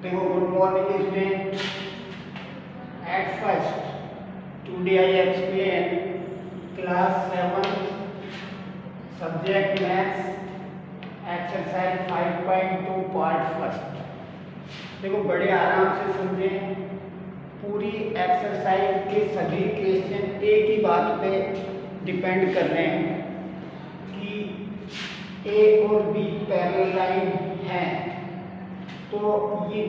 देखो, good morning student. At first today I explain class 7 subject maths exercise 5.2 part first. देखो, बड़े आराम से समझें। पूरी एक्सरसाइज के सभी क्वेश्चन एक ही बात पे डिपेंड कर रहे हैं कि ए और बी पैरेलल लाइन है। तो ये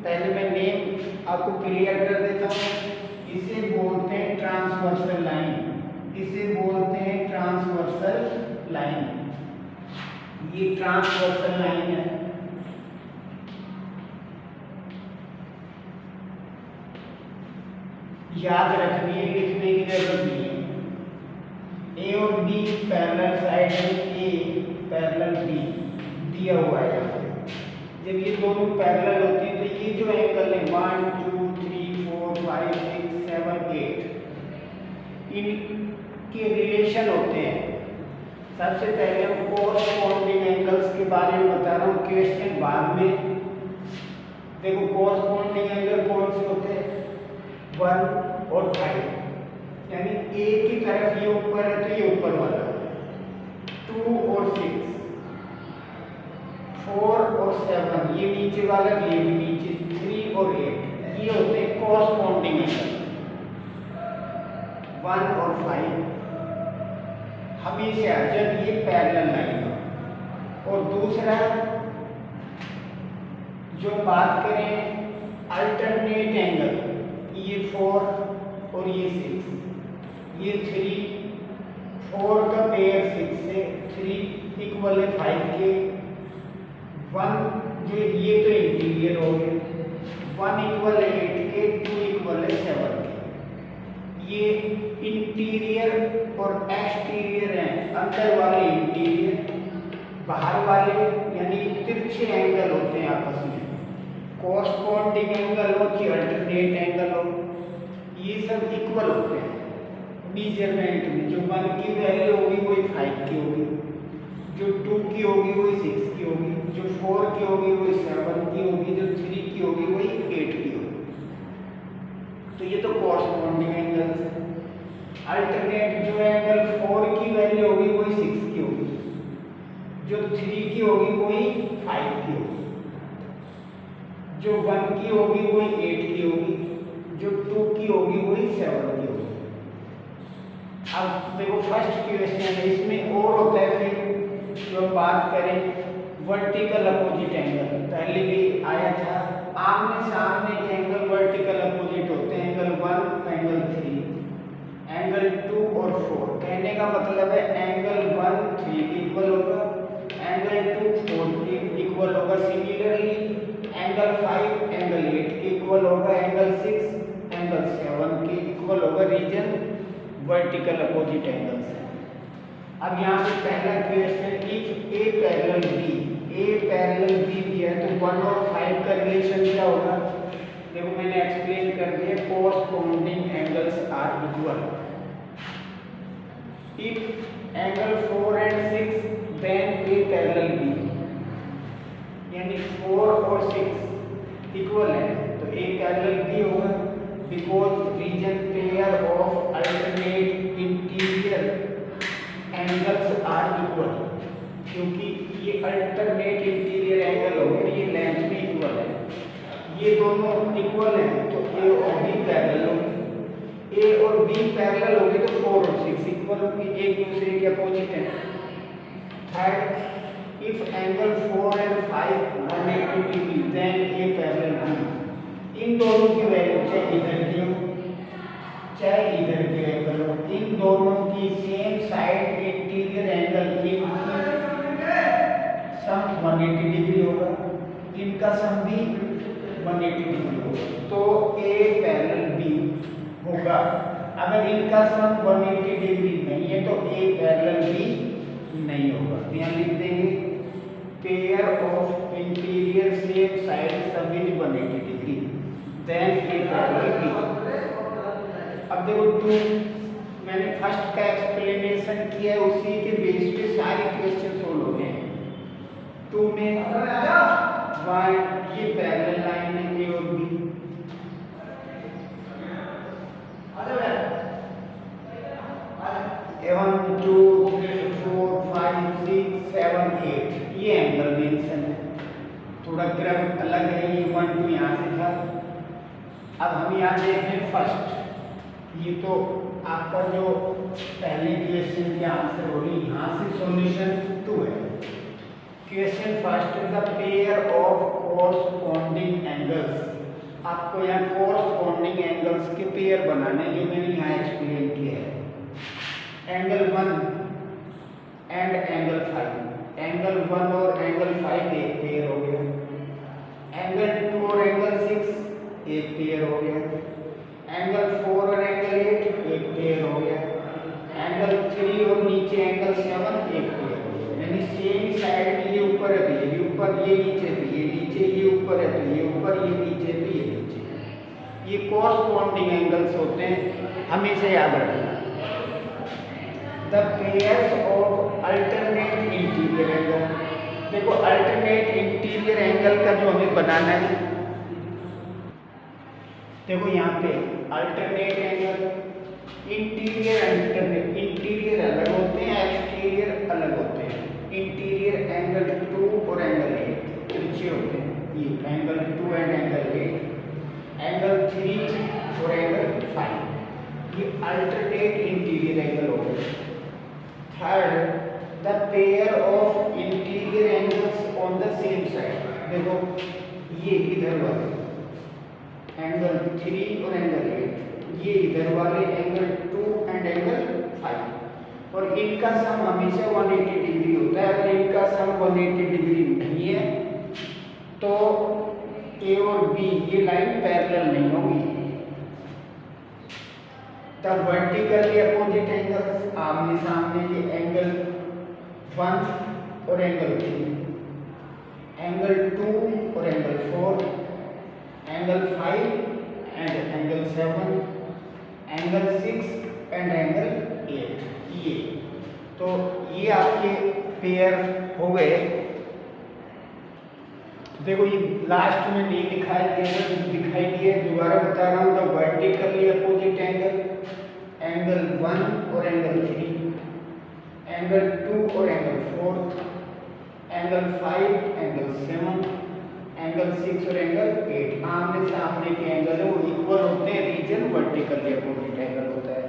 पहले मैं नेम आपको क्लियर कर देता हूँ। इसे बोलते हैं ट्रांसवर्सल लाइन। इसे बोलते हैं ट्रांसवर्सल लाइन। ये ट्रांसवर्सल लाइन है। याद रखनी है, लिखने की जरूरत नहीं है। ए और बी पैरेलल साइड में, ए पैरेलल बी दिया हुआ है। जब ये दोनों पैरेलल होती है तो ये जो एंगल है 1 2 3 4 5 6 7 8 इनके रिलेशन होते हैं। सबसे पहले हम कोरस्पॉन्डिंग एंगल्स के बारे में बता रहा हूँ, क्वेश्चन बाद में। देखो, कोरस्पॉन्डिंग एंगल कौन से होते हैं? 1 और 5, यानी ए की तरफ ये ऊपर है तो ये ऊपर वाला, 2 और 6, 4 और 7 ये नीचे वाला, ये भी नीचे, 3 और 8 ये होते हैं कोरस्पॉन्डिंग एंगल। 1 और 5 हमेशा जब ये पैरेलल लाइन हो। और दूसरा जो बात करें अल्टरनेट एंगल, ये 4 और ये 6, ये 3, 4 का पेयर 6 से, 3 इक्वल है 5 के, 1 जो ये तो इंटीरियर हो गए, 1 इक्वल है 8 के, 2 इक्वल है 7 के। ये इंटीरियर और एक्सटीरियर हैं। अंदर वाले इंटीरियर, बाहर वाले यानी तिरछे एंगल होते हैं आपस में। कोरस्पॉन्डिंग एंगल हो कि अल्टरनेट एंगल हो, ये सब इक्वल होते हैं मेजरमेंट में। जो 1 की वैल्यू होगी वही 5 की होगी, जो 2 की होगी वही 6 की होगी, जो 4 की होगी वही 7 की होगी, जो 3 की होगी वही 8 की होगी। तो ये तो कोरस्पॉन्डिंग एंगल्स है। अल्टरनेट जो एंगल 4 की वैल्यू होगी वही 6 की होगी, जो 3 की होगी वही 5 की होगी, जो 1 की होगी वही 8 की होगी, जो 2 की होगी वही 7 की होगी। अब देखो, फर्स्ट क्वेश्चन है, इसमें और होता है। फिर जो बात करें वर्टिकल अपोजिट एंगल, पहले भी आया था। आमने सामने के एंगल वर्टिकल अपोजिट होते हैं, एंगल 1 एंगल 3, एंगल 2 और 4। कहने का मतलब है एंगल 1 3 के इक्वल होगा, एंगल 2 4 के इक्वल होगा। सिमिलरली एंगल 5 एंगल 8 के इक्वल होगा, एंगल 6 एंगल 7 के इक्वल होगा। रीजन वर्टिकल अपोजिट एंगल्स है। अब यहाँ पे पहला question, if A parallel B, A parallel B दिया है तो 1 और 5 का रिलेशन क्या होगा? देखो, मैंने एक्सप्लेन कर दिया, corresponding angles are equal. If angle 4 and 6 then A parallel B, यानी 4 और 6 इक्वल है तो ए पैरेलल बी होगा। Because reason pair of alternate interior angles are equal, क्योंकि ये अल्टरनेट इंटीरियर एंगल हो गए, ये लेंथ में इक्वल है, ये दोनों इक्वल हैं तो ए और बी पैरेलल होंगे। ए और बी पैरेलल होंगे तो 4 और 6 इक्वल होंगे, एक दूसरे के अपोजिट हैं। Third, if angle 4 and 5 180 degree then A parallel B. इन दोनों की वैल्यू चाहे इधर की हो चाहे इधर की एंगल हो, इन दोनों की सेम साइड इंटीरियर एंगल की सम 180 डिग्री होगा, इनका सम भी 180 डिग्री होगा, तो ए पैरेलल बी होगा। अगर इनका सम 180 डिग्री नहीं है तो ए पैरेलल बी नहीं होगा। यहाँ लिख देंगे pair of interior same side sum is 180 degree then A parallel B. अब देखो, मैंने फर्स्ट का एक्सप्लेनेशन किया है, उसी के बेस पे सारे क्वेश्चन सोल्व हो गए हैं। 2 में 1 ये पैरेलल लाइन है, थोड़ा क्रम अलग है, ये 1 2 यहाँ से था। अब हम यहाँ देखें फर्स्ट, ये तो आपका जो पहले क्वेश्चन के आंसर हो रही, यहाँ से सॉल्यूशन 2 है। Question first is the pair of corresponding angles. आपको यहाँ कोरस्पॉन्डिंग एंगल्स के पेयर बनाने, जो मैंने यहाँ एक्सप्लेन किया है। एंगल 1 एंड एंगल 5, एंगल 1 और एंगल 5 एक पेयर हो गया। एंगल 2 और एंगल 6 एक पेयर हो गया। एंगल 4 और एंगल 8 एक पेयर हो गया। एंगल 3 और नीचे एंगल 7 एक पेयर हो गया। यानी सेम साइड में ये ऊपर है तो ये ऊपर, ये नीचे तो ये नीचे, ये ऊपर है तो ये ऊपर, ये नीचे तो ये नीचे। ये कोरस्पॉन्डिंग एंगल्स होते हैं, हमेशा याद रखना। The pairs of alternate interior angle. देखो अल्टरनेट इंटीरियर एंगल का जो हमें बनाना है, देखो यहाँ पे alternate angle, interior alternate, interior अलग होते हैं, एक्सटीरियर अलग होते हैं। इंटीरियर एंगल 2 और एंगल 8 तिरछे होते हैं, ये एंगल 2 एंड एंगल 8। एंगल 3 और एंगल 5, ये अल्टरनेट इंटीरियर एंगल हो गए। Third, the pair of interior angles on the same side. देखो ये इधर वाले एंगल 3 और एंगल 8, ये इधर वाले एंगल 2 एंड एंगल 5, और इनका सम हमेशा 180 डिग्री होता है। अगर इनका सम 180 डिग्री नहीं है तो ए और बी ये लाइन पैरेलल नहीं होगी। द वर्टिकली अपोजिट एंगल्स, आमने सामने के एंगल 1 और एंगल 3, एंगल 2 और angle 4, angle 5 and angle 7, angle 6 and angle 8। ये तो ये आपके पेयर हो गए। देखो ये लास्ट में नहीं दिखाई दिखाई दिए, दोबारा बता रहा हूँ। The vertically opposite angle, angle 1 और एंगल 3, एंगल 2 और एंगल 4, एंगल 5 एंगल 7, एंगल 6 और एंगल 8। आमने सामने के एंगल है वो इक्वल होते हैं, रीजन वर्टिकली अपोजिट एंगल होता है।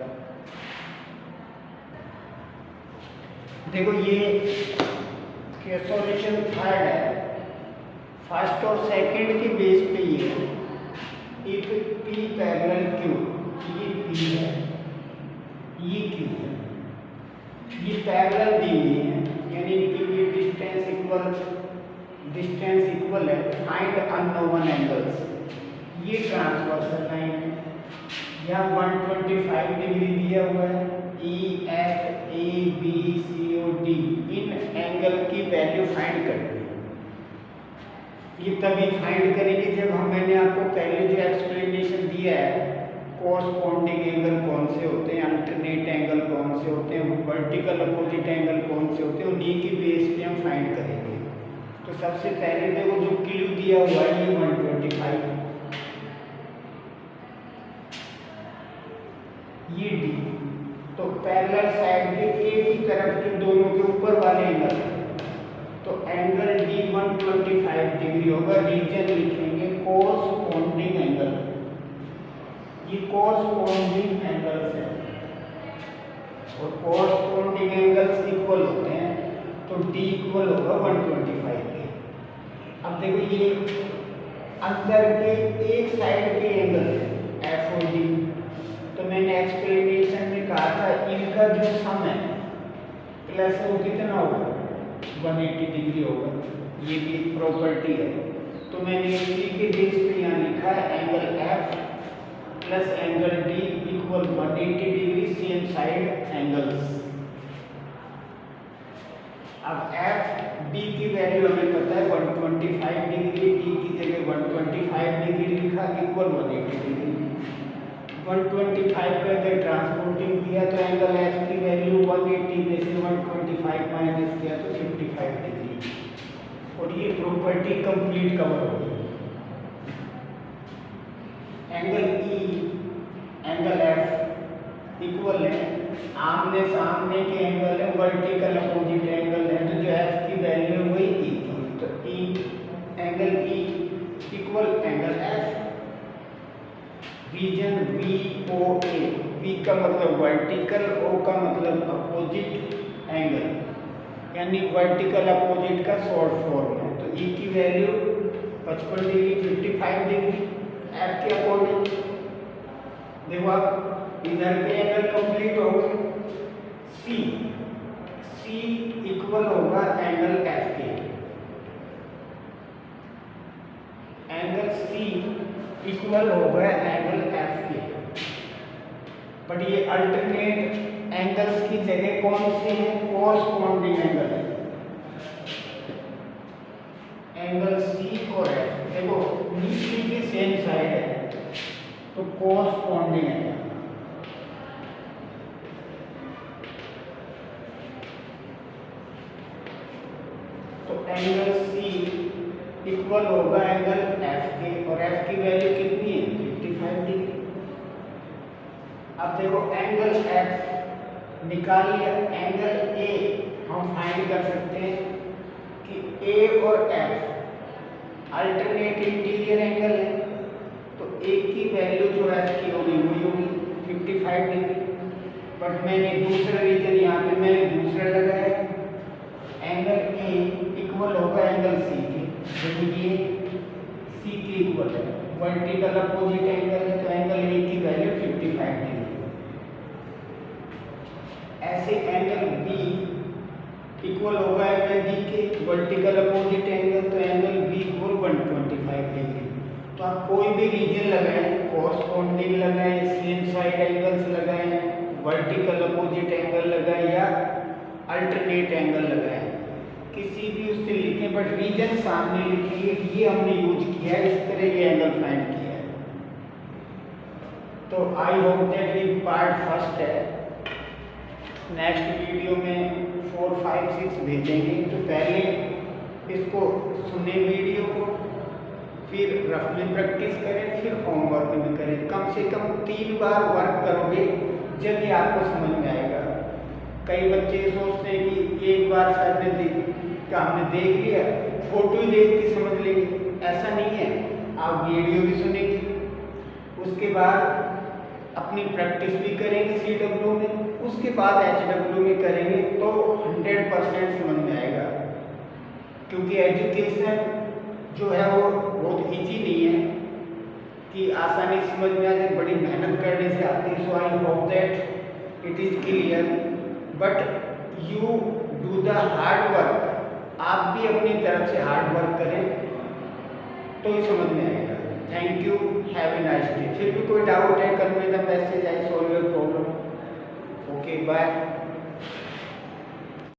देखो ये सॉल्यूशन थर्ड है। फर्स्ट और सेकंड के बेस पे ये इफ P पैरेलल Q, ये P है, ये Q है, ये पैरेलल दी हुई है, यानी कि ये डिस्टेंस इक्वल है। फाइंड अननोन एंगल्स, ये ट्रांसवर्सल लाइन है, यहाँ 125 डिग्री दिया हुआ है। E F A B C O D, in angle की वैल्यू फाइंड करनी है। ये तभी फाइंड करेंगे जब मैंने आपको पहले जो एक्सप्लेनेशन दिया है, कोरस्पॉन्डिंग एंगल कौन से होते हैं, अल्टरनेट एंगल कौन से होते हैं, वर्टिकल अपोजिट एंगल कौन से होते हैं, उन्हीं की बेस पे हम फाइंड करेंगे। तो सबसे पहले देखो जो क्लू दिया हुआ है ये 125, ये D, तो पैरेलल साइड के एक ही तरफ के दोनों के ऊपर वाले एंगल, तो एंगल D 125 डिग्री होगा। रीजन लिखेंगे कोरस्पॉन्डिंग एंगल, ये कोरस्पॉन्डिंग एंगल्स है, और कोरस्पॉन्डिंग एंगल्स इक्वल होते हैं, तो D इक्वल होगा 125 के। अब देखो ये अंदर के एक साइड के एंगल F और D, तो मैंने एक्सप्लेनेशन में कहा था इनका जो सम है प्लस वो कितना होगा, 180 डिग्री होगा। ये भी एक प्रॉपर्टी है, तो मैंने इसी के बेस पे यहाँ लिखा है angle F plus angle D equal 180 degree, same side angles. अब F D की वैल्यू हमें पता है 125 डिग्री, D की जगह 125 डिग्री लिखा इक्वल 180 डिग्री। 125 का इधर ट्रांसपोर्टिंग किया तो एंगल F की वैल्यू 180 में से 125 माइनस किया तो 55 डिग्री, और ये प्रॉपर्टी कंप्लीट कवर हो गई। Angle E angle F equal है, आमने सामने के एंगल है, वर्टिकल अपोजिट एंगल है, तो जो F की वैल्यू है वही E थी, तो E angle E equal angle F. Reason V O A, V का मतलब वर्टिकल, ओ का मतलब अपोजिट एंगल, यानी वर्टिकल अपोजिट का शॉर्ट फॉर्म है। तो ई की वैल्यू 55 डिग्री 55 डिग्री एफ के अकॉर्डिंग। देखो आप इधर के एंगल कंप्लीट हो गए। सी, सी इक्वल होगा एंगल एफ के। एंगल सी इक्वल होगा एंगल एफ के। बट ये अल्टरनेट एंगल्स की जगह कौन से हैं? कोरस्पॉन्डिंग एंगल है। एंगल सी और एफ देखो नीचे की सेम साइड है, तो कोरस्पॉन्डिंग एंगल। तो एंगल सी इक्वल होगा एंगल एफ के, और एफ की वैल्यू कितनी है? 55 डिग्री। अब देखो एंगल एफ निकालिए, एंगल ए हम फाइंड कर सकते हैं कि ए और एफ अल्टरनेट इंटीरियर एंगल है, तो ए की वैल्यू जो एफ की होगी वही होगी 55 डिग्री। बट मैंने दूसरा रीजन यहाँ पे मैंने दूसरा लगाया, एंगल ए इक्वल होगा एंगल सी के, जो ये सी के इक्वल है, वर्टिकल अपोजिट एंगल है, तो एंगल ए की वैल्यू 55 डिग्री। ऐसे एंगल बी इक्वल होगा एंगल डी के, वर्टिकल अपोजिट एंगल, तो एंगल बी इक्वल 125 डिग्री। तो आप कोई भी रीजन लगाएं, कोरस्पॉन्डिंग लगाएं, सेम साइड एंगल्स लगाएं, वर्टिकल अपोजिट एंगल लगाएं या अल्टरनेट एंगल लगाएं, किसी भी उससे लिखें, बट रीजन सामने लिखिए। ये हमने यूज किया है, इस तरह ये एंगल फाइंड किया है। तो आई होप दैट ये पार्ट फर्स्ट है। नेक्स्ट वीडियो में 4, 5, 6 भेजेंगे। तो पहले इसको सुने वीडियो को, फिर रफ में प्रैक्टिस करें, फिर होमवर्क में करें। कम से कम 3 बार वर्क करोगे जब ये आपको समझ में आएगा। कई बच्चे सोचते हैं कि एक बार सर ने हमने देख लिया, फोटो ही देख के समझ लेंगे, ऐसा नहीं है। आप वीडियो भी सुनेंगे, उसके बाद अपनी प्रैक्टिस भी करेंगे CW में, उसके बाद HW में करेंगे, तो 100% समझ में आएगा। क्योंकि एजुकेशन जो है वो बहुत इजी नहीं है कि आसानी समझ में आ जाए, बड़ी मेहनत करने से आती है। So I hope that it is clear, but you do the hard work. आप भी अपनी तरफ से हार्ड वर्क करें तो ही समझ में आएगा। Thank you, have a nice day. फिर भी कोई डाउट है, convey the message, I solve your problem. Okay, bye.